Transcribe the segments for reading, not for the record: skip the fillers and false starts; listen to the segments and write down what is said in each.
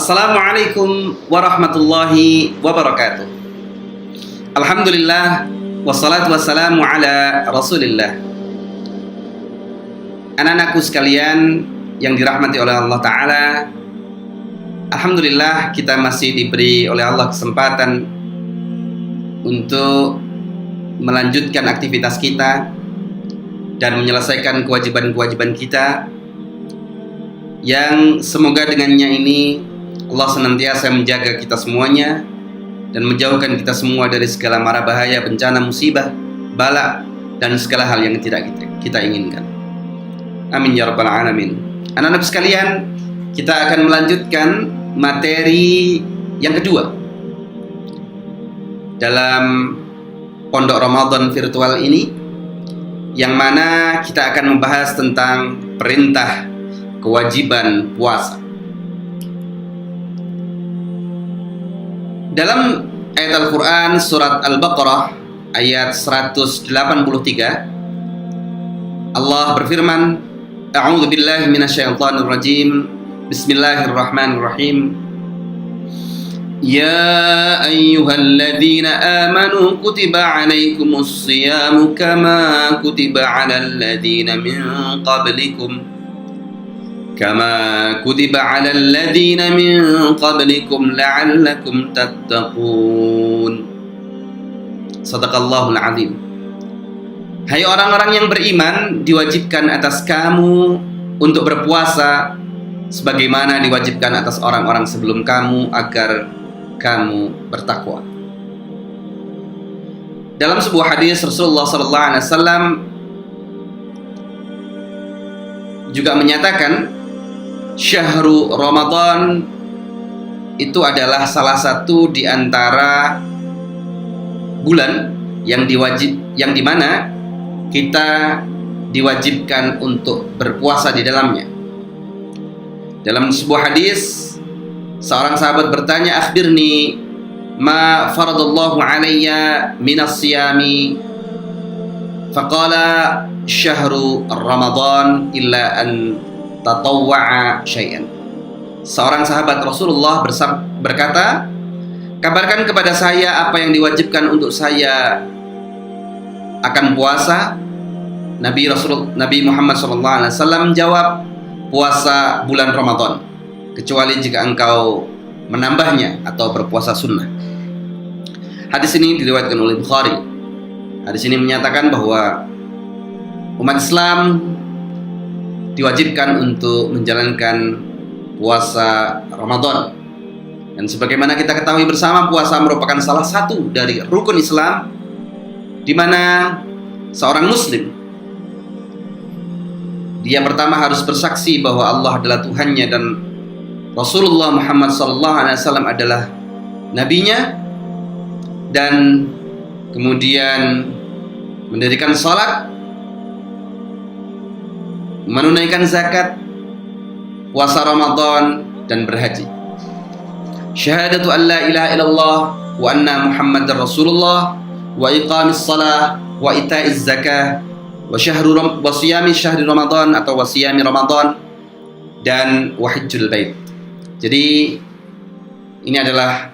Assalamualaikum warahmatullahi wabarakatuh. Alhamdulillah, wassalatu wassalamu ala rasulillah. Anak-anakku sekalian yang dirahmati oleh Allah Ta'ala, alhamdulillah kita masih diberi oleh Allah kesempatan untuk melanjutkan aktivitas kita dan menyelesaikan kewajiban-kewajiban kita, yang semoga dengannya ini Allah senantiasa menjaga kita semuanya dan menjauhkan kita semua dari segala mara bahaya, bencana, musibah, bala, dan segala hal yang tidak kita inginkan. Amin ya rabbal alamin. Anak-anak sekalian, kita akan melanjutkan materi yang kedua dalam Pondok Ramadan virtual ini, yang mana kita akan membahas tentang perintah kewajiban puasa. Dalam ayat Al-Quran surat Al-Baqarah ayat 183, Allah berfirman, A'udzu billahi minasyaitonir rajim. Bismillahirrahmanirrahim. Ya ayyuhalladzina amanu kutiba 'alaikumus shiyamu kama kutiba 'alal ladzina min qablikum كما كتب على الذين من قبلكم لعلكم تتقون. Sadaqallahul azim. Hai orang-orang yang beriman, diwajibkan atas kamu untuk berpuasa sebagaimana diwajibkan atas orang-orang sebelum kamu agar kamu bertakwa. Dalam sebuah hadis Rasulullah SAW juga menyatakan, Syahrul Ramadan itu adalah salah satu di antara bulan yang dimana kita diwajibkan untuk berpuasa di dalamnya. Dalam sebuah hadis, seorang sahabat bertanya, akhbirni ma faradallahu alayya minas siyami, faqala syahru Ramadan illa an tatawwa'a syai'an. Seorang sahabat Rasulullah berkata, kabarkan kepada saya apa yang diwajibkan untuk saya akan puasa. Nabi Muhammad SAW menjawab, puasa bulan Ramadan, kecuali jika engkau menambahnya atau berpuasa sunnah. Hadis ini diriwayatkan oleh Bukhari. Hadis ini menyatakan bahwa umat Islam diwajibkan untuk menjalankan puasa Ramadan. Dan sebagaimana kita ketahui bersama, puasa merupakan salah satu dari rukun Islam, di mana seorang muslim, dia pertama harus bersaksi bahwa Allah adalah Tuhannya dan Rasulullah Muhammad SAW adalah nabinya, dan kemudian mendirikan salat, menunaikan zakat, puasa Ramadan, dan berhaji. Syahadatu an la ilaha illallah wa anna Muhammadar Rasulullah wa iqamis salah wa ita'iz zakah wa siyami syahri Ramadan atau wa siyami Ramadan, dan wa hajjul bait. Jadi ini adalah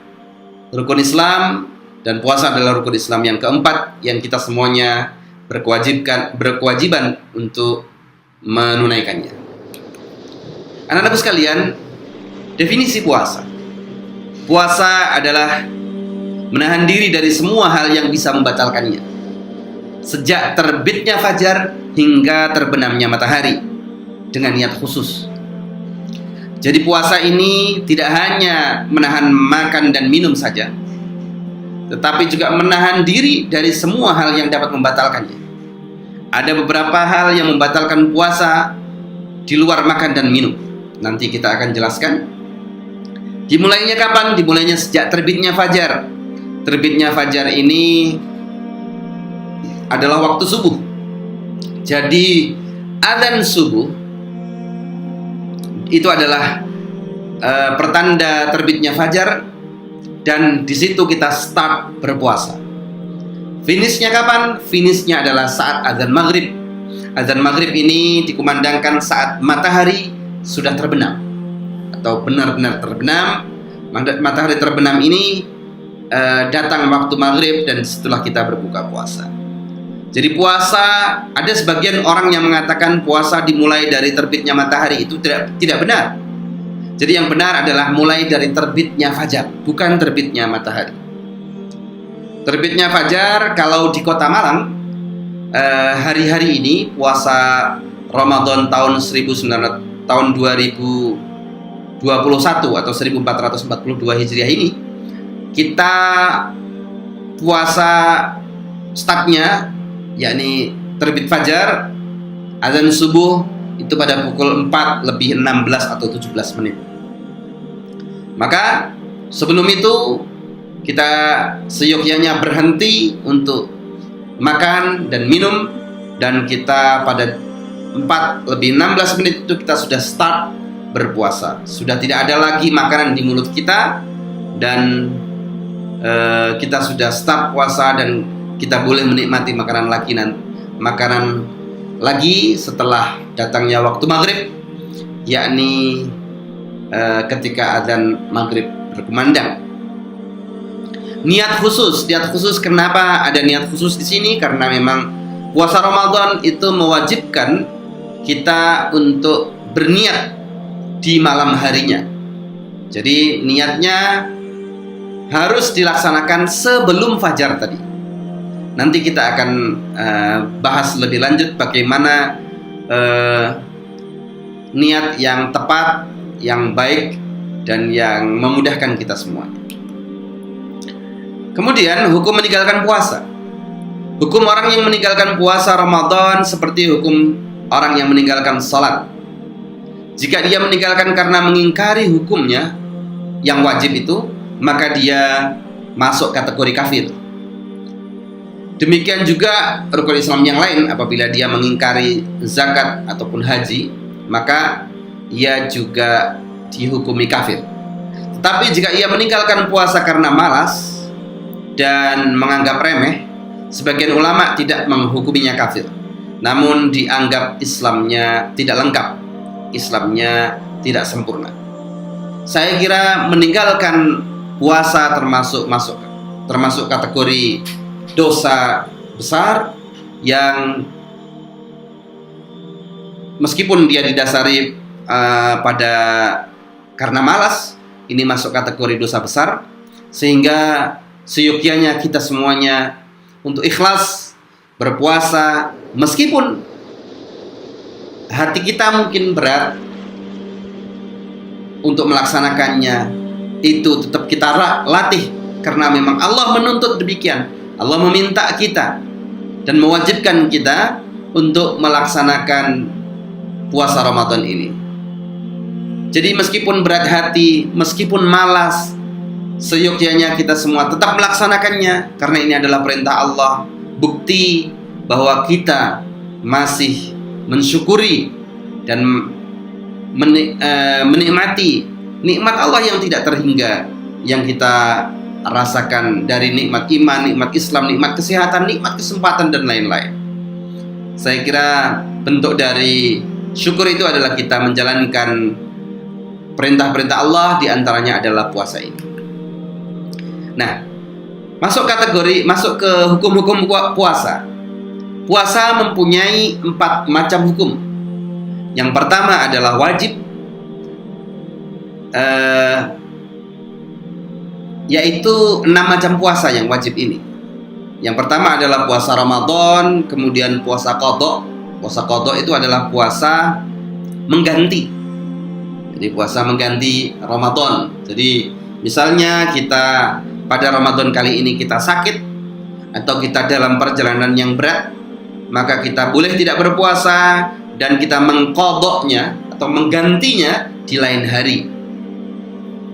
rukun Islam, dan puasa adalah rukun Islam yang keempat yang kita semuanya berkewajiban untuk menunaikannya. Anak-anakku sekalian, definisi puasa. Puasa adalah menahan diri dari semua hal yang bisa membatalkannya, sejak terbitnya fajar hingga terbenamnya matahari, dengan niat khusus. Jadi puasa ini tidak hanya menahan makan dan minum saja, tetapi juga menahan diri dari semua hal yang dapat membatalkannya. Ada beberapa hal yang membatalkan puasa di luar makan dan minum. Nanti kita akan jelaskan. Dimulainya kapan? Dimulainya sejak terbitnya fajar. Terbitnya fajar ini adalah waktu subuh. Jadi adzan subuh itu adalah pertanda terbitnya fajar, dan di situ kita start berpuasa. Finishnya kapan? Finishnya adalah saat azan maghrib. Azan maghrib ini dikumandangkan saat matahari sudah terbenam. atau benar-benar terbenam. Matahari terbenam ini datang waktu maghrib dan setelah kita berbuka puasa. Jadi puasa, ada sebagian orang yang mengatakan puasa dimulai dari terbitnya matahari. Itu tidak benar. Jadi yang benar adalah mulai dari terbitnya fajar, bukan terbitnya matahari. Terbitnya fajar kalau di Kota Malang, hari-hari ini puasa Ramadan tahun 2021 atau 1442 Hijriah ini, kita puasa startnya yakni terbit fajar, azan subuh itu pada pukul 4 lebih 16 atau 17 menit. Maka sebelum itu kita seyogyanya berhenti untuk makan dan minum, dan kita pada 4 lebih 16 menit itu kita sudah start berpuasa. Sudah tidak ada lagi makanan di mulut kita, dan kita sudah start puasa, dan kita boleh menikmati makanan lagi setelah datangnya waktu maghrib, yakni ketika azan maghrib berkumandang. Niat khusus, kenapa ada niat khusus di sini? Karena memang puasa Ramadan itu mewajibkan kita untuk berniat di malam harinya. Jadi niatnya harus dilaksanakan sebelum fajar tadi. Nanti kita akan bahas lebih lanjut bagaimana niat yang tepat, yang baik, dan yang memudahkan kita semua. Kemudian hukum meninggalkan puasa. Hukum orang yang meninggalkan puasa Ramadan seperti hukum orang yang meninggalkan salat. Jika dia meninggalkan karena mengingkari hukumnya yang wajib itu, maka dia masuk kategori kafir. Demikian juga rukun Islam yang lain, apabila dia mengingkari zakat ataupun haji, maka ia juga dihukumi kafir. Tetapi jika ia meninggalkan puasa karena malas dan menganggap remeh, sebagian ulama tidak menghukuminya kafir, namun dianggap Islamnya tidak lengkap, Islamnya tidak sempurna. Saya kira meninggalkan puasa termasuk kategori dosa besar yang meskipun dia didasari karena malas, ini masuk kategori dosa besar, sehingga seyogyanya kita semuanya untuk ikhlas berpuasa, meskipun hati kita mungkin berat untuk melaksanakannya, itu tetap kita latih, karena memang Allah menuntut demikian. Allah meminta kita dan mewajibkan kita untuk melaksanakan puasa Ramadan ini. Jadi meskipun berat hati, meskipun malas, seyogyanya kita semua tetap melaksanakannya, karena ini adalah perintah Allah, bukti bahwa kita masih mensyukuri dan menikmati nikmat Allah yang tidak terhingga yang kita rasakan, dari nikmat iman, nikmat Islam, nikmat kesehatan, nikmat kesempatan, dan lain-lain. Saya kira bentuk dari syukur itu adalah kita menjalankan perintah-perintah Allah, diantaranya adalah puasa ini. Nah, masuk ke hukum-hukum puasa. Puasa mempunyai 4 macam hukum. Yang pertama adalah wajib, yaitu 6 macam puasa yang wajib ini. Yang pertama adalah puasa Ramadan, kemudian puasa qadha. Puasa qadha itu adalah puasa mengganti. Jadi puasa mengganti Ramadan. Jadi misalnya kita pada Ramadan kali ini kita sakit atau kita dalam perjalanan yang berat, maka kita boleh tidak berpuasa dan kita mengqadhanya atau menggantinya di lain hari.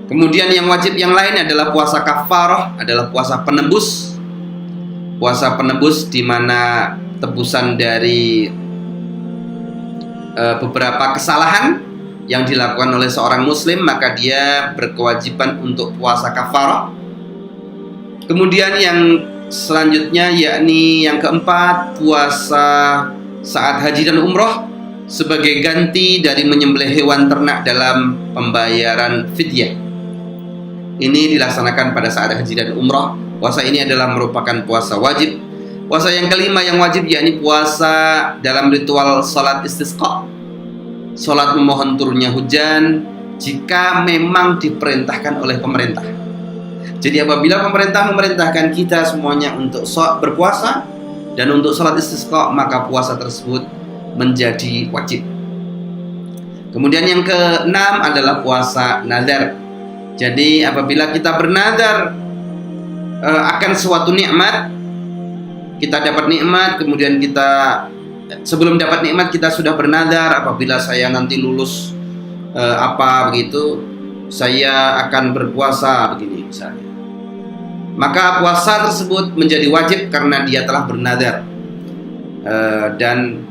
Kemudian yang wajib yang lain adalah puasa kafarah, adalah puasa penebus. Puasa penebus di mana tebusan dari beberapa kesalahan yang dilakukan oleh seorang muslim, maka dia berkewajiban untuk puasa kafarah. Kemudian yang selanjutnya yakni yang keempat, puasa saat haji dan umroh, sebagai ganti dari menyembelih hewan ternak dalam pembayaran fidyah. Ini dilaksanakan pada saat haji dan umrah. Puasa ini adalah merupakan puasa wajib. Puasa yang kelima yang wajib yakni puasa dalam ritual salat istisqa, salat memohon turunnya hujan jika memang diperintahkan oleh pemerintah. Jadi apabila pemerintah memerintahkan kita semuanya untuk berpuasa dan untuk salat istisqa, maka puasa tersebut menjadi wajib. Kemudian yang keenam adalah puasa nazar. Jadi apabila kita bernazar akan suatu nikmat, kita dapat nikmat, kemudian kita sebelum dapat nikmat kita sudah bernazar, apabila saya nanti lulus begitu, saya akan berpuasa begini misalnya. Maka puasa tersebut menjadi wajib karena dia telah bernazar, dan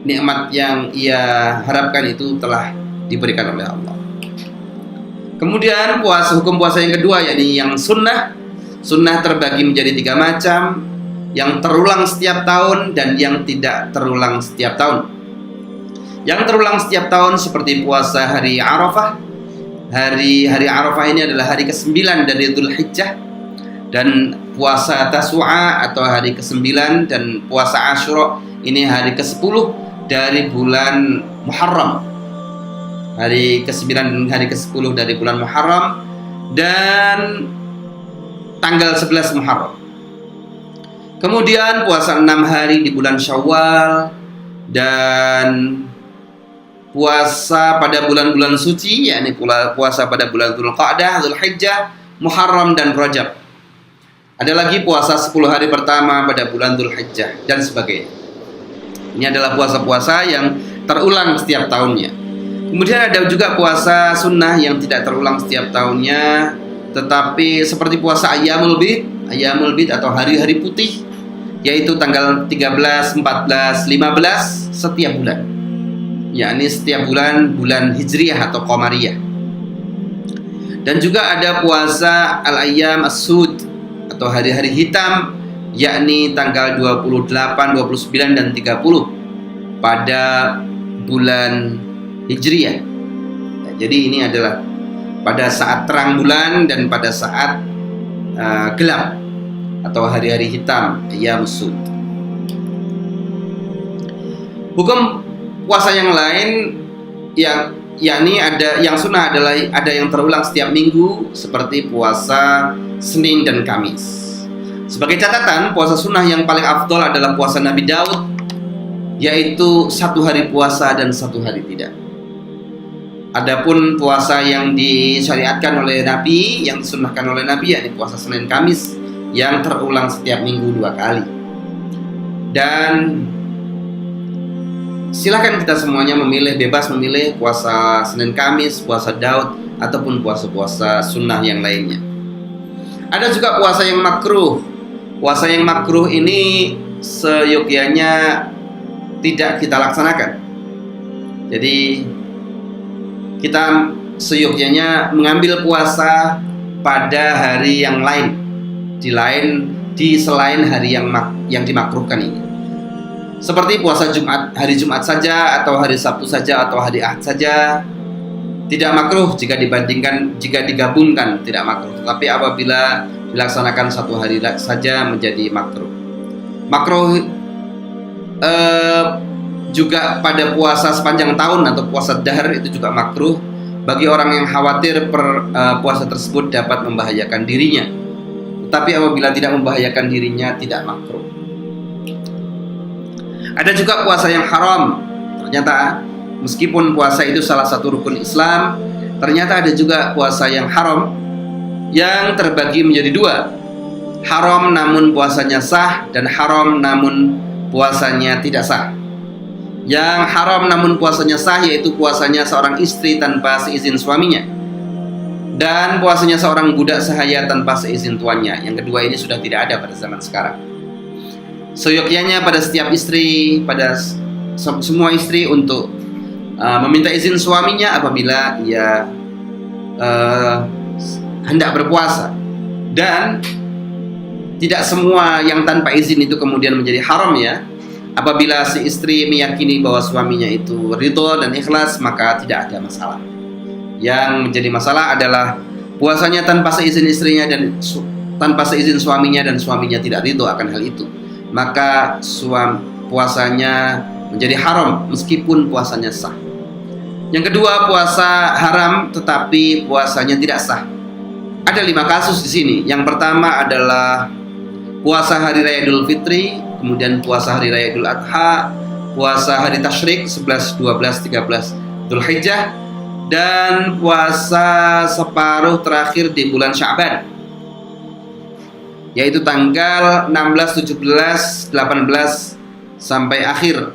nikmat yang ia harapkan itu telah diberikan oleh Allah. Kemudian hukum puasa yang kedua yakni yang sunnah. Sunnah terbagi menjadi 3 macam, yang terulang setiap tahun dan yang tidak terulang setiap tahun. Yang terulang setiap tahun seperti puasa hari Arafah. Hari Arafah ini adalah hari ke-9 dari Dzulhijjah, dan puasa Tasu'a atau hari ke-9 dan puasa Asyura ini hari ke-10 dari bulan Muharram. Hari ke-9 dan hari ke-10 dari bulan Muharram dan tanggal 11 Muharram. Kemudian puasa 6 hari di bulan Syawal dan puasa pada bulan-bulan suci, yakni puasa pada bulan Dzulqa'dah, Dzulhijjah, Muharram dan Rajab. Ada lagi puasa 10 hari pertama pada bulan Dzulhijjah dan sebagainya. Ini adalah puasa-puasa yang terulang setiap tahunnya. Kemudian ada juga puasa sunnah yang tidak terulang setiap tahunnya, tetapi seperti puasa Ayyamul Bid atau hari-hari putih, yaitu tanggal 13, 14, 15 setiap bulan, yakni setiap bulan Hijriyah atau Qamariyah. Dan juga ada puasa Al-Ayyam As-Sud atau hari-hari hitam, yakni tanggal 28, 29 dan 30 pada bulan Hijriyah. Nah, jadi ini adalah pada saat terang bulan dan pada saat gelap atau hari-hari hitam, Ayyam As-Sud. Hukum puasa yang lain yakni ada yang sunnah adalah ada yang terulang setiap minggu seperti puasa Senin dan Kamis. Sebagai catatan, puasa sunnah yang paling afdol adalah puasa Nabi Daud, yaitu 1 hari puasa dan 1 hari tidak. Adapun puasa yang disyariatkan oleh Nabi, yang disunnahkan oleh Nabi, yakni puasa Senin Kamis yang terulang setiap minggu 2 kali. Dan silakan kita semuanya bebas memilih puasa Senin Kamis, puasa Daud, ataupun puasa-puasa sunnah yang lainnya. Ada juga puasa yang makruh. Puasa yang makruh ini seyogyanya tidak kita laksanakan. Jadi kita seyogyanya mengambil puasa pada hari yang lain, di selain hari yang dimakruhkan ini. Seperti puasa hari Jumat saja, atau hari Sabtu saja, atau hari Ahad saja, tidak makruh jika digabungkan tidak makruh. Tapi apabila dilaksanakan 1 hari saja menjadi makruh. Makruh juga pada puasa sepanjang tahun atau puasa dahar itu juga makruh bagi orang yang khawatir puasa tersebut dapat membahayakan dirinya. Tetapi apabila tidak membahayakan dirinya, tidak makruh. Ada juga puasa yang haram. Ternyata meskipun puasa itu salah satu rukun Islam, ternyata ada juga puasa yang haram yang terbagi menjadi 2. Haram namun puasanya sah, dan haram namun puasanya tidak sah. Yang haram namun puasanya sah yaitu puasanya seorang istri tanpa seizin suaminya, dan puasanya seorang budak sahaya tanpa seizin tuannya. Yang kedua ini sudah tidak ada pada zaman sekarang. Seyogyanya pada setiap istri, pada semua istri untuk meminta izin suaminya apabila ia hendak berpuasa. Dan tidak semua yang tanpa izin itu kemudian menjadi haram ya. Apabila si istri meyakini bahwa suaminya itu ridho dan ikhlas, maka tidak ada masalah. Yang menjadi masalah adalah puasanya tanpa seizin istrinya dan tanpa seizin suaminya, dan suaminya tidak ridho akan hal itu. Maka puasanya menjadi haram meskipun puasanya sah. Yang kedua, puasa haram tetapi puasanya tidak sah. Ada 5 kasus di sini. Yang pertama adalah puasa hari raya Idul Fitri, kemudian puasa hari raya Idul Adha, puasa hari Tasyrik 11, 12, 13 Dzulhijjah, dan puasa separuh terakhir di bulan Sya'ban, yaitu tanggal 16, 17, 18 sampai akhir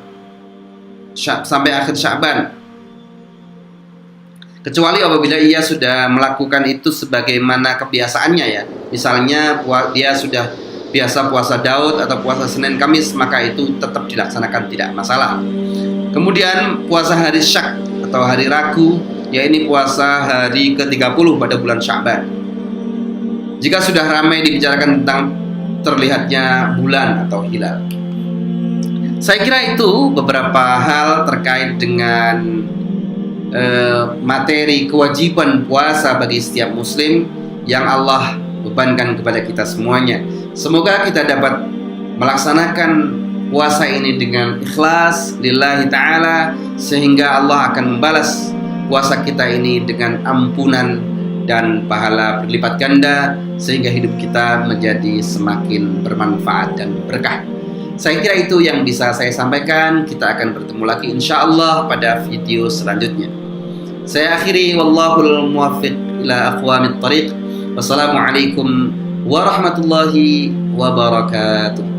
Sya'ban. Kecuali apabila ia sudah melakukan itu sebagaimana kebiasaannya ya. Misalnya dia sudah biasa puasa Daud atau puasa Senin Kamis, maka itu tetap dilaksanakan, tidak masalah. Kemudian puasa hari Syak atau hari Ragu, yaitu puasa hari ke-30 pada bulan Sya'ban. Jika sudah ramai dibicarakan tentang terlihatnya bulan atau hilal. Saya kira itu beberapa hal terkait dengan materi kewajiban puasa bagi setiap muslim yang Allah bebankan kepada kita semuanya. Semoga kita dapat melaksanakan puasa ini dengan ikhlas lillahi ta'ala, sehingga Allah akan membalas puasa kita ini dengan ampunan dan pahala berlipat ganda, sehingga hidup kita menjadi semakin bermanfaat dan berkah. Saya kira itu yang bisa saya sampaikan. Kita akan bertemu lagi insyaallah pada video selanjutnya. Saya akhiri, wallahul muwaffiq ila aqwamit thariq. Wassalamualaikum warahmatullahi wabarakatuh.